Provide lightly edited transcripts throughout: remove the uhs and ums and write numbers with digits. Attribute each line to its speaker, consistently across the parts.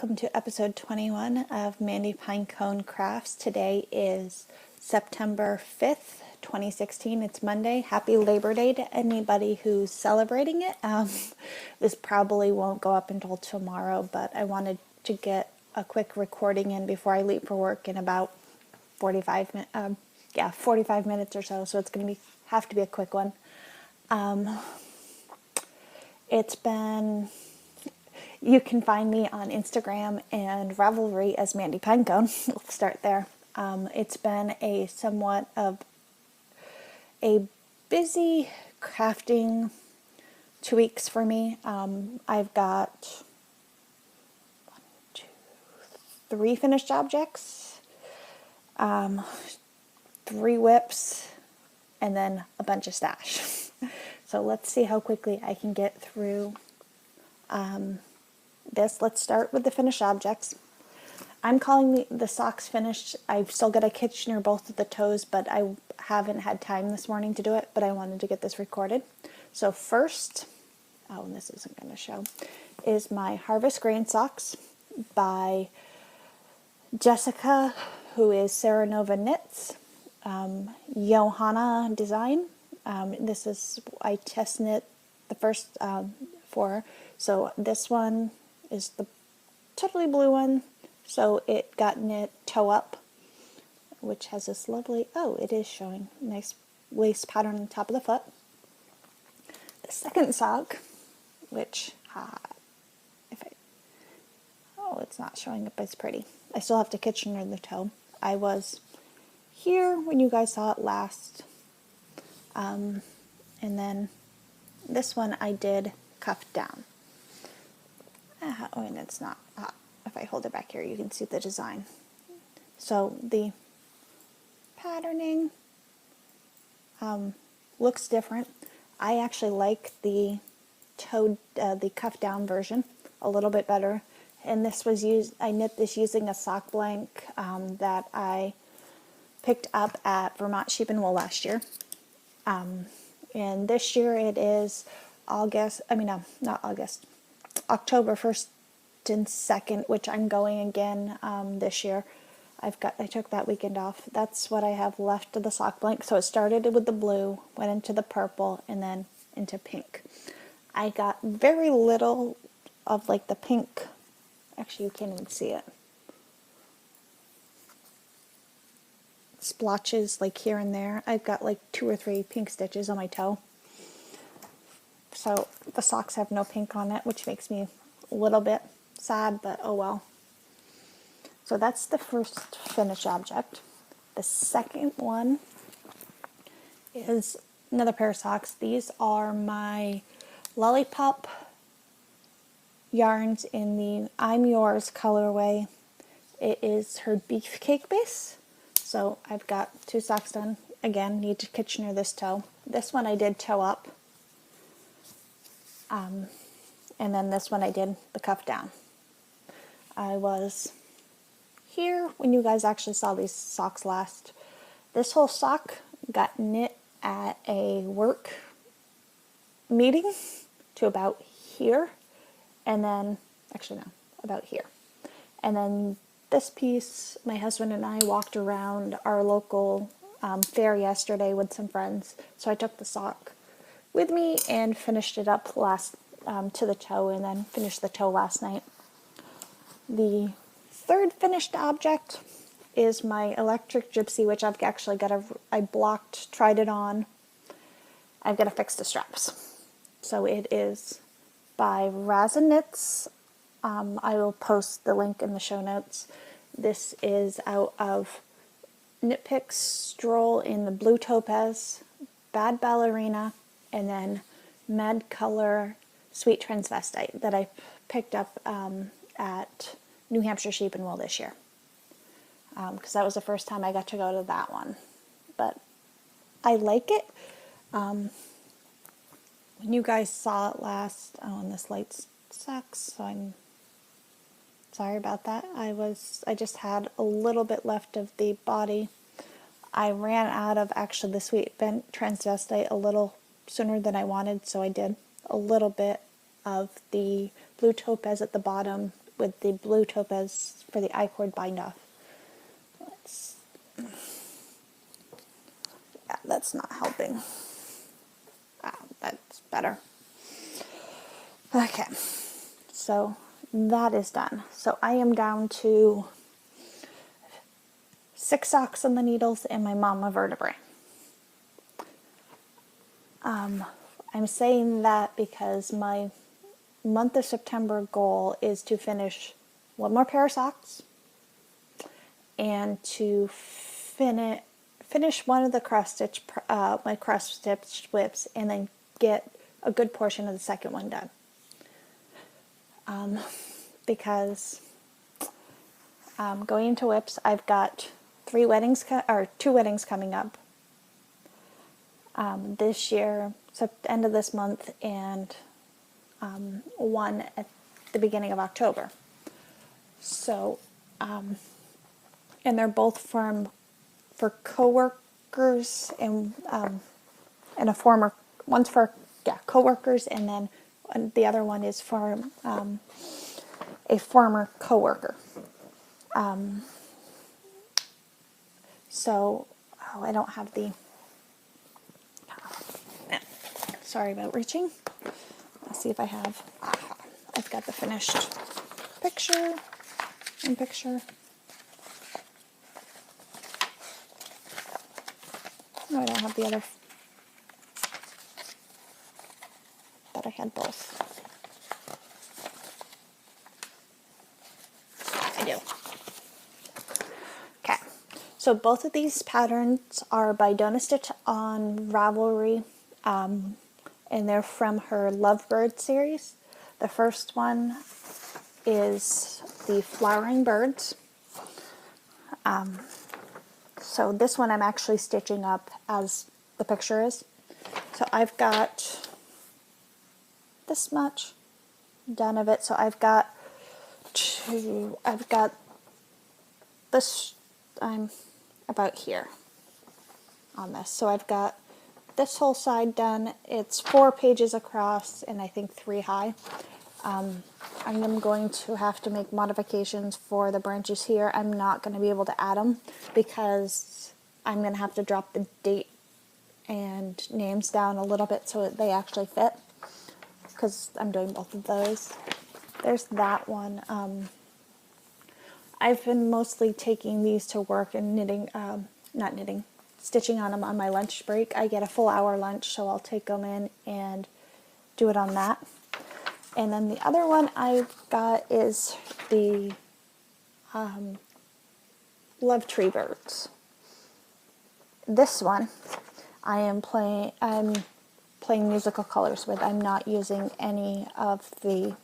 Speaker 1: welcome to episode 21 of Mandy Pinecone Crafts. Today is September 5th, 2016. It's Monday. Happy Labor Day to anybody who's celebrating it. This probably won't go up until tomorrow, but I wanted to get a quick recording in before I leave for work in about 45 minutes or so. So it's going to have to be a quick one. It's been... You can find me on Instagram and Ravelry as Mandy Pinecone. We'll start there. It's been a somewhat of a busy crafting 2 weeks for me. I've got 3 finished objects, 3 whips, and then a bunch of stash. So let's see how quickly I can get through this. Let's start with the finished objects. I'm calling the socks finished. I've still got to Kitchener both of the toes, but I haven't had time this morning to do it, but I wanted to get this recorded. So first, and this isn't going to show, is my Harvest Grain socks by Jessica, who is Sarah Nova Knits, Johanna Design. This is, I test knit the first 4. So this one is the totally blue one. So it got knit toe up, which has this lovely, it is showing nice lace pattern on the top of the foot. The second sock, which, it's not showing up as pretty. I still have to Kitchener the toe. I was here when you guys saw it last. And then this one I did cuffed down. And it's not, if I hold it back here, you can see the design. So the patterning looks different. I actually like the the cuff down version a little bit better. And this was I knit this using a sock blank that I picked up at Vermont Sheep and Wool last year. And this year it is October 1st and 2nd, which I'm going again this year. I took that weekend off. That's what I have left of the sock blank. So it started with the blue, went into the purple, and then into pink. I got very little of like the pink. Actually, you can't even see it. Splotches like here and there. I've got like 2 or 3 pink stitches on my toe. So the socks have no pink on it, which makes me a little bit sad, but oh well. So that's the first finished object. The second one is another pair of socks. These are my Lollipop yarns in the I'm Yours colorway. It is her beefcake base. So I've got 2 socks done. Again, need to Kitchener this toe. This one I did toe up. And then this one I did the cuff down. I was here when you guys actually saw these socks last. This whole sock got knit at a work meeting to about here. And then, about here. And then this piece, my husband and I walked around our local fair yesterday with some friends. So I took the sock with me and finished it up to the toe, and then finished the toe last night. The third finished object is my Electric Gypsy, which I've actually I tried it on. I've got to fix the straps. So it is by Raza Knits. I will post the link in the show notes. This is out of Knit Picks Stroll in the Blue Topaz, Bad Ballerina, and then Mad Color Sweet Transvestite that I picked up at New Hampshire Sheep and Wool this year. Because that was the first time I got to go to that one. But I like it. When you guys saw it last, and this light sucks, so I'm sorry about that. I just had a little bit left of the body. I ran out of actually the Sweet Transvestite a little sooner than I wanted, so I did a little bit of the Blue Topaz at the bottom with the blue topaz for the I-cord bind off. Yeah, that's not helping. That's better. Okay, so that is done. So I am down to 6 socks on the needles and my mama vertebrae. I'm saying that because my month of September goal is to finish one more pair of socks and to finish one of the my cross stitch whips, and then get a good portion of the second one done. Because going into whips, I've got 2 weddings coming up this year, so end of this month, and one at the beginning of October. So, and they're both for coworkers and a former. One's for coworkers, and then the other one is for a former coworker. So, I don't have the. Sorry about reaching. Let's see if I have. I've got the finished picture and picture. No, I don't have the other. Thought I had both. I do. Okay. So both of these patterns are by Donna Stitch on Ravelry. And they're from her Lovebird series. The first one is the Flowering Birds. So this one I'm actually stitching up as the picture is. So I've got this much done of it. So I've got this, I'm about here on this. So I've got this whole side done. It's 4 pages across and I think 3 high. I am going to have to make modifications for the branches here. I'm not going to be able to add them because I'm going to have to drop the date and names down a little bit so that they actually fit, because I'm doing both of those. There's that one. I've been mostly taking these to work and stitching on them on my lunch break. I get a full hour lunch, so I'll take them in and do it on that. And then the other one I've got is the Love Tree Birds. This one I'm playing musical colors with. I'm not using any of the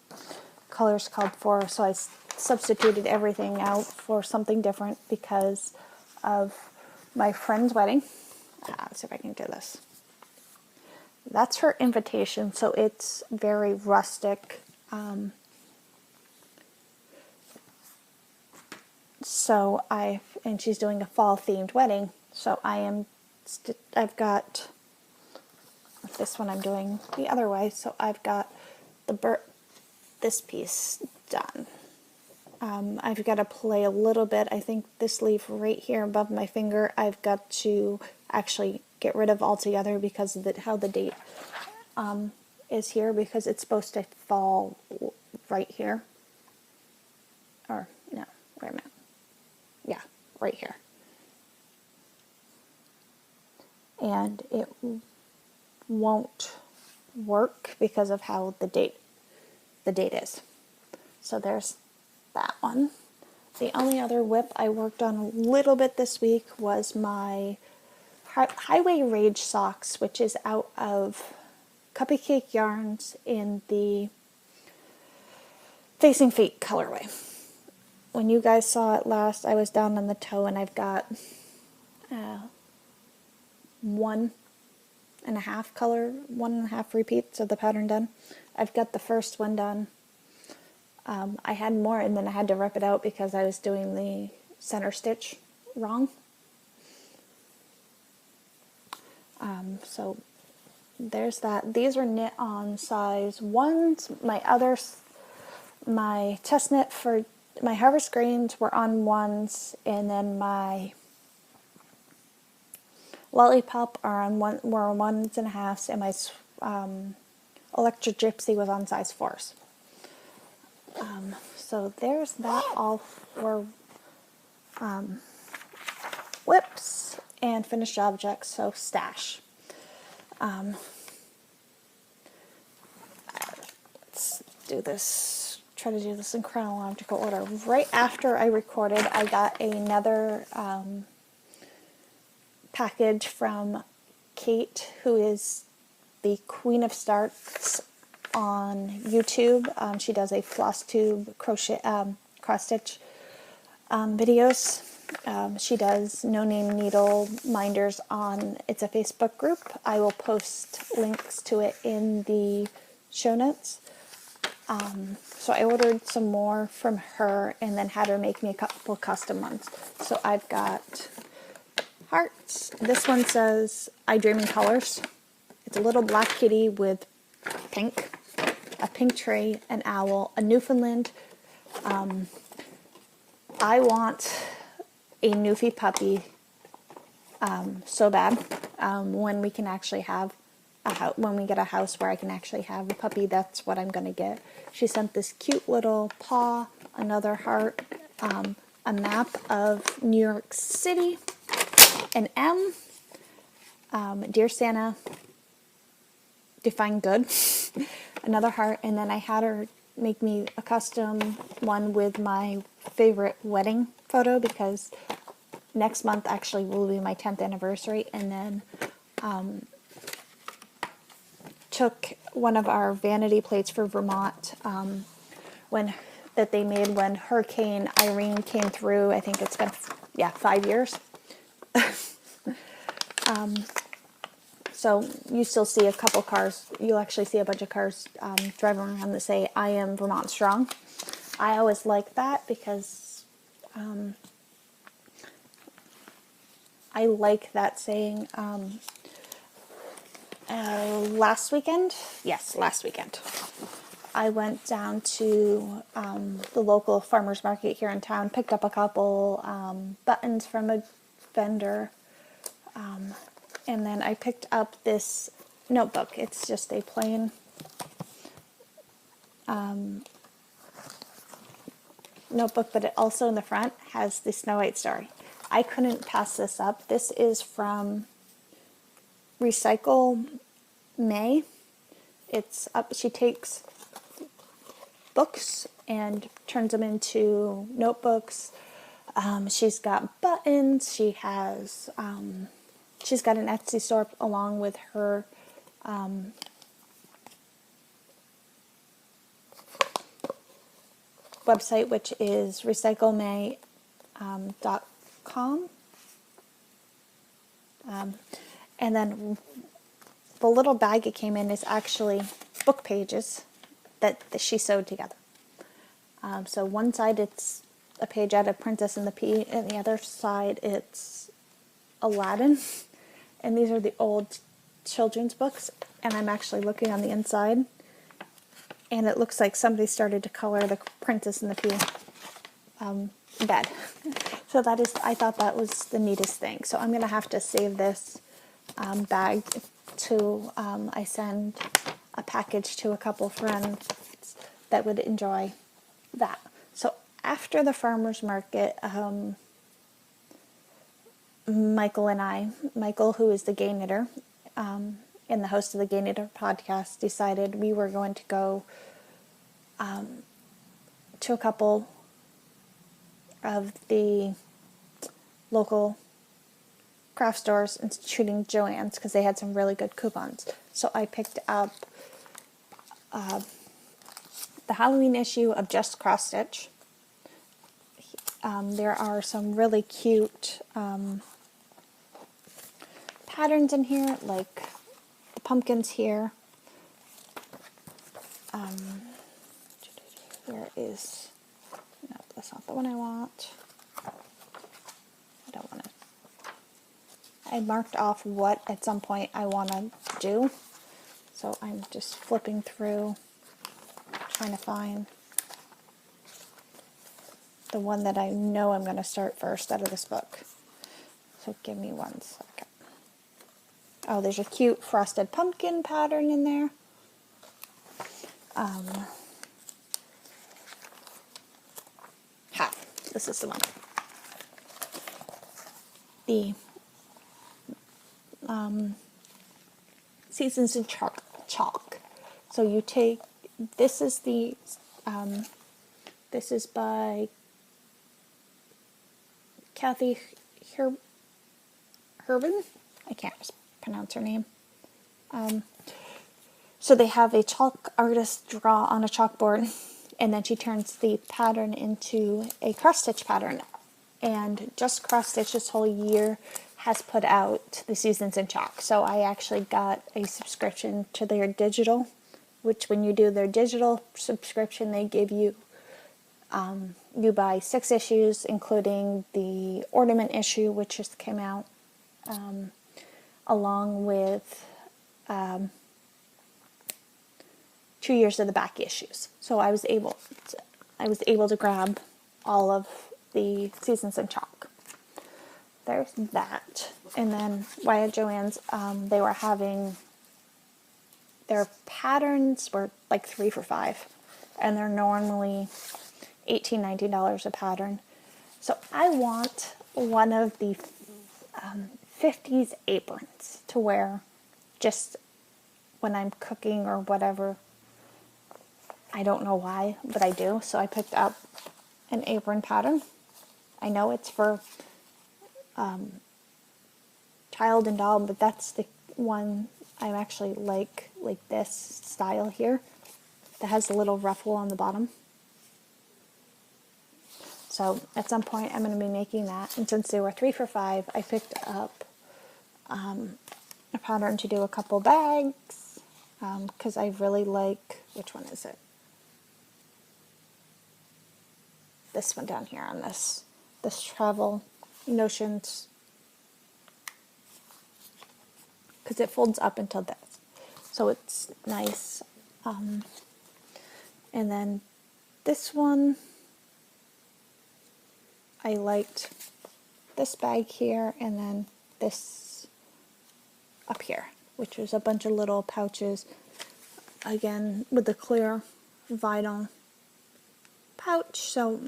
Speaker 1: colors called for, so I substituted everything out for something different because of my friend's wedding. Let's see if I can do this. That's her invitation, so it's very rustic. And she's doing a fall themed wedding. So I've got this one. I'm doing the other way. So I've got this piece done. I've got to play a little bit. I think this leaf right here above my finger, I've got to actually get rid of altogether because of how the date is here, because it's supposed to fall right here. Or, no, wait a minute. Yeah, right here. And it won't work because of how the date is. So there's that one. The only other whip I worked on a little bit this week was my Highway Rage socks, which is out of Cupcake Yarns in the Facing Feet colorway. When you guys saw it last, I was down on the toe, and I've got 1.5 repeats of the pattern done. I've got the first one done. I had more, and then I had to rip it out because I was doing the center stitch wrong. So there's that. These are knit on size 1s. my test knit for my harvest grains were on 1s, and then my lollipop are on were on 1.5s, and my electric gypsy was on size 4s. So there's that all for whips and finished objects, so stash. Let's do this, try to do this in chronological order. Right after I recorded, I got another package from Kate, who is the Queen of Starts on YouTube. She does a floss tube crochet, cross stitch videos. She does No Name Needle Minders on, it's a Facebook group. I will post links to it in the show notes. So I ordered some more from her and then had her make me a couple custom ones. So I've got hearts. This one says I Dream in Colors. It's a little black kitty with pink, a pink tree, an owl, a Newfoundland. I want a Newfie puppy so bad. When we can actually have when we get a house where I can actually have a puppy, that's what I'm going to get. She sent this cute little paw, another heart, a map of New York City, an M, Dear Santa, Define Good, another heart, and then I had her make me a custom one with my favorite wedding photo, because next month actually will be my 10th anniversary, and then took one of our vanity plates for Vermont that they made when Hurricane Irene came through. I think it's been 5 years. So you still see a couple cars. You'll actually see a bunch of cars driving around that say "I am Vermont Strong." I always like that because I like that saying. Last weekend, I went down to the local farmer's market here in town, picked up a couple buttons from a vendor, and then I picked up this notebook. It's just a plain notebook, but it also in the front has the Snow White story. I couldn't pass this up. This is from Recycle May. It's up. She takes books and turns them into notebooks. She's got buttons. She has. She's got an Etsy store along with her. Website, which is recyclemay.com. And then the little bag it came in is actually book pages that she sewed together. So one side it's a page out of Princess and the Pea, and the other side it's Aladdin. And these are the old children's books. And I'm actually looking on the inside, and it looks like somebody started to color the Princess and the Pea bed. So that is, I thought that was the neatest thing. So I'm going to have to save this bag to, I send a package to a couple friends that would enjoy that. So after the farmer's market, Michael, who is the Gay Knitter, and the host of the Gay Knitter podcast, decided we were going to go to a couple of the local craft stores, including Joann's, because they had some really good coupons. So I picked up the Halloween issue of Just Cross Stitch. There are some really cute patterns in here, like the pumpkins here. There is, no, that's not the one I want. I don't want to. I marked off what at some point I want to do. So I'm just flipping through, trying to find the one that I know I'm going to start first out of this book. So give me 1 second. Oh, there's a cute frosted pumpkin pattern in there. This is the one. The Seasons in Chalk. So you take, this is the, this is by Kathy Herbin. I can't pronounce her name. So they have a chalk artist draw on a chalkboard, and then she turns the pattern into a cross stitch pattern. And Just Cross Stitch this whole year has put out the Seasons in Chalk. So I actually got a subscription to their digital, which when you do their digital subscription, they give you, you buy 6 issues, including the ornament issue, which just came out, along with 2 years of the back issues. So I was able to grab all of the Seasons in Chalk. There's that. And then Wyatt Joanne's, they were having, their patterns were like 3 for $5, and they're normally $18, $19 a pattern. So I want one of the 50s aprons to wear just when I'm cooking or whatever. I don't know why, but I do. So I picked up an apron pattern. I know it's for child and doll, but that's the one I actually like this style here that has a little ruffle on the bottom. So at some point I'm going to be making that, and since they were 3 for $5, I picked up a pattern to do a couple bags, because I really like, which one is it? This one down here on this Travel Notions, because it folds up until this, so it's nice. And then this one, I liked this bag here, and then this up here, which was a bunch of little pouches, again with the clear vinyl pouch, so,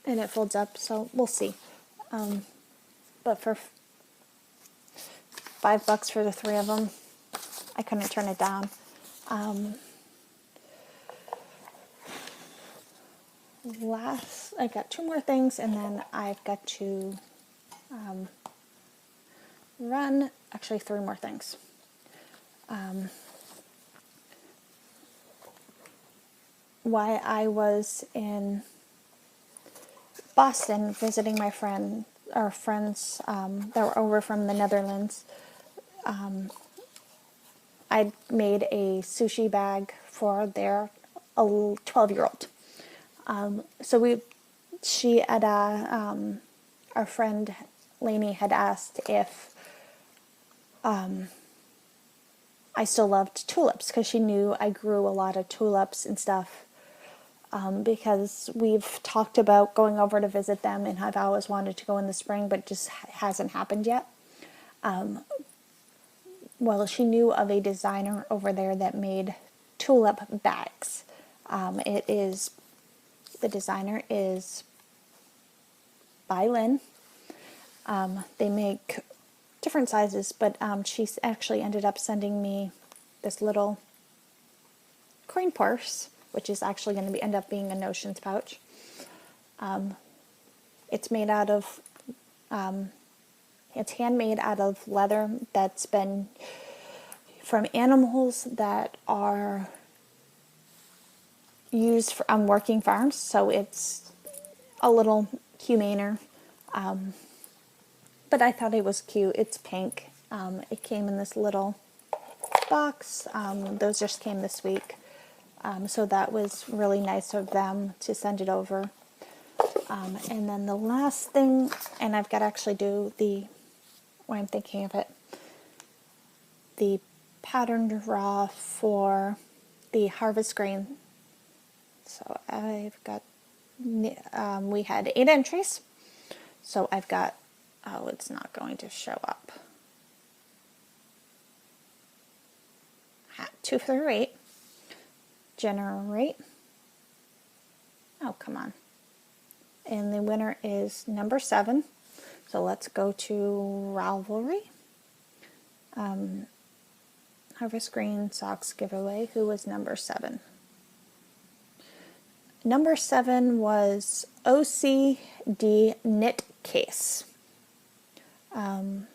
Speaker 1: and it folds up, so we'll see. But for $5 for the 3 of them, I couldn't turn it down. I got 2 more things, and then I've got to run, actually 3 more things. While I was in Boston visiting my friends that were over from the Netherlands, I made a sushi bag for their 12-year-old. Our friend Lainey had asked if I still loved tulips, because she knew I grew a lot of tulips and stuff, because we've talked about going over to visit them, and I've always wanted to go in the spring, but just hasn't happened yet. Well, she knew of a designer over there that made tulip bags. The designer is by Lynn. They make different sizes, but she's actually ended up sending me this little coin purse, which is actually going to end up being a Notions pouch. It's made out of, it's handmade out of leather that's been from animals that are used on working farms, so it's a little humaner. But I thought it was cute. It's pink. It came in this little box. Those just came this week. So that was really nice of them to send it over. And then the last thing, and I've got to actually do when I'm thinking of it, the pattern draw for the harvest grain. So I've got we had 8 entries. So I've got, oh, it's not going to show up. 2 through 8. Generate. Oh, come on. And the winner is number 7. So let's go to Ravelry. Harvest Green Socks giveaway. Who was number 7? Number 7 was OCD Knit Case. And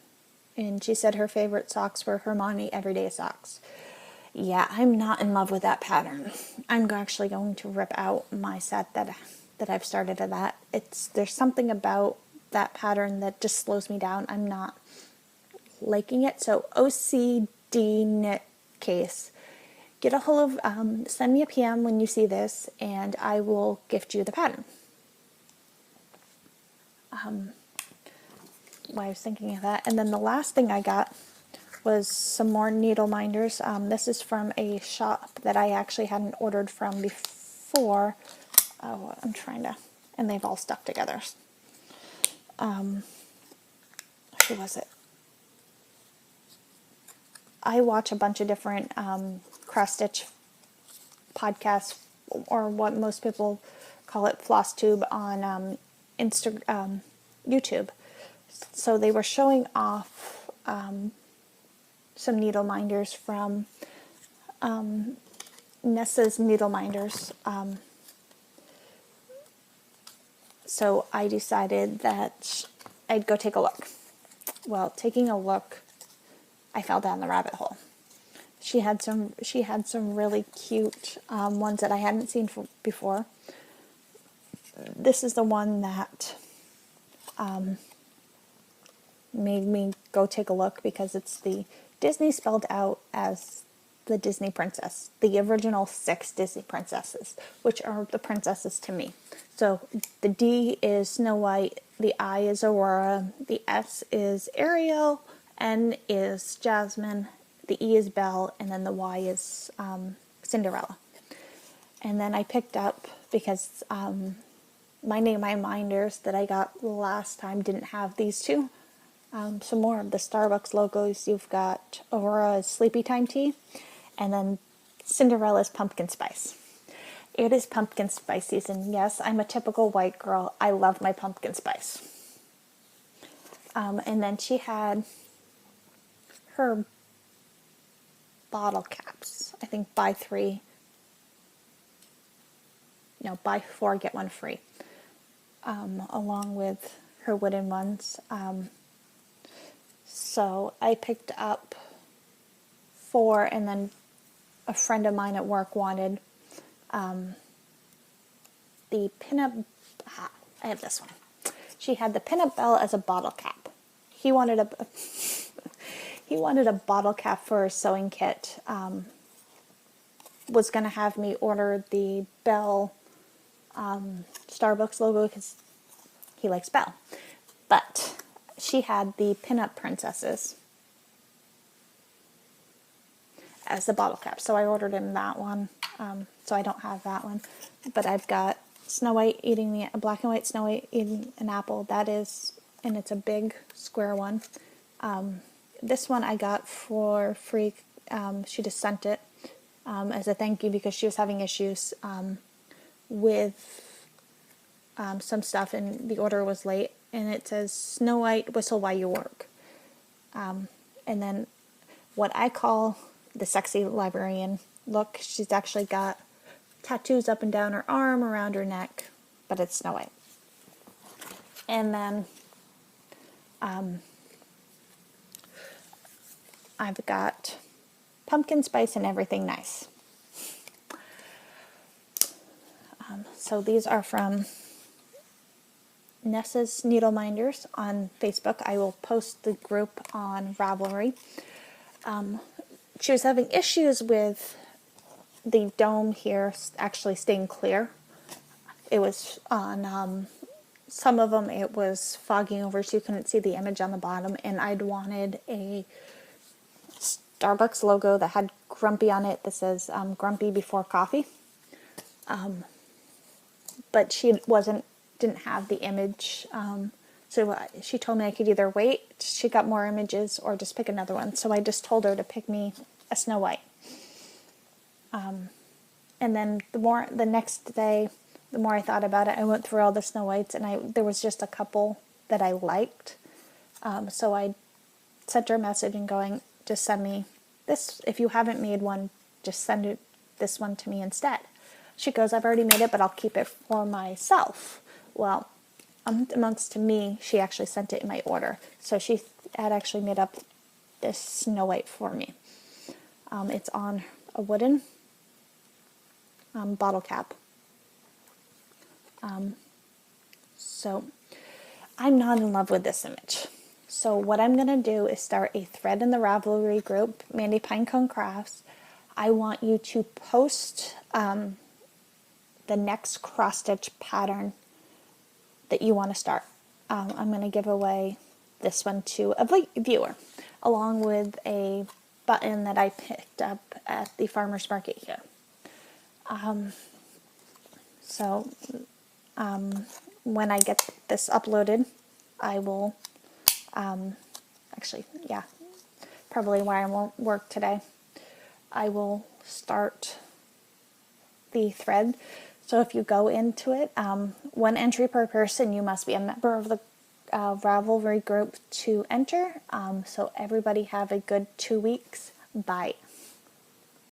Speaker 1: she said her favorite socks were Hermione Everyday Socks. Yeah, I'm not in love with that pattern. I'm actually going to rip out my set that I've started at that. There's something about that pattern that just slows me down. I'm not liking it. So OCD Knit Case. Get a hold of, send me a PM when you see this, and I will gift you the pattern. I was thinking of that. And then the last thing I got was some more needle minders. This is from a shop that I actually hadn't ordered from before. Oh, I'm trying to, and they've all stuck together. Who was it? I watch a bunch of different cross stitch podcasts, or what most people call it, floss tube, on YouTube. So they were showing off some needle minders from Nessa's Needle Minders. So I decided that I'd go take a look. Well, taking a look, I fell down the rabbit hole. She had some really cute ones that I hadn't seen before. This is the one that made me go take a look, because it's the Disney spelled out as the Disney princess, the original 6 Disney princesses, which are the princesses to me. So the D is Snow White, the I is Aurora, the S is Ariel, N is Jasmine, the E is Belle, and then the Y is Cinderella. And then I picked up, because my minders that I got last time didn't have these two. Some more of the Starbucks logos. You've got Aurora's Sleepy Time Tea, and then Cinderella's Pumpkin Spice. It is pumpkin spice season. Yes, I'm a typical white girl. I love my pumpkin spice. And then she had her bottle caps. I think buy 4, get 1 free. Along with her wooden ones. So I picked up 4, and then a friend of mine at work wanted the pinup. I have this one. She had the pinup bell as a bottle cap. He wanted a bottle cap for a sewing kit. Was going to have me order the Belle Starbucks logo, because he likes Belle. But she had the pinup princesses as the bottle cap, so I ordered him that one. So I don't have that one, but I've got Snow White eating black and white Snow White eating an apple. That is, and it's a big square one. This one I got for free. She just sent it as a thank you, because she was having issues with some stuff, and the order was late. And it says Snow White whistle while you work. And then what I call the sexy librarian look. She's actually got tattoos up and down her arm, around her neck, but it's Snow White. And then I've got pumpkin spice and everything nice. So these are from Nessa's Needle Minders on Facebook. I will post the group on Ravelry. She was having issues with the dome here actually staying clear. It was on some of them, it was fogging over, so you couldn't see the image on the bottom, and I'd wanted a Starbucks logo that had Grumpy on it that says Grumpy before coffee. but she didn't have the image. So she told me I could either wait, she got more images, or just pick another one. So I just told her to pick me a Snow White. And then the next day, the more I thought about it, I went through all the Snow Whites, and there was just a couple that I liked. So I sent her a message and going, just send me this. If you haven't made one, just send this one to me instead. She goes, I've already made it, but I'll keep it for myself. Well, amongst to me, she actually sent it in my order. So she had actually made up this Snow White for me. It's on a wooden bottle cap. So I'm not in love with this image. So what I'm going to do is start a thread in the Ravelry group, Mandy Pinecone Crafts. I want you to post the next cross stitch pattern that you want to start. I'm going to give away this one to a viewer, along with a button that I picked up at the farmer's market here. So when I get this uploaded, I will, actually, yeah, probably why I won't work today. I will start the thread. So if you go into it, 1 entry per person, you must be a member of the Ravelry group to enter. So everybody have a good 2 weeks. Bye.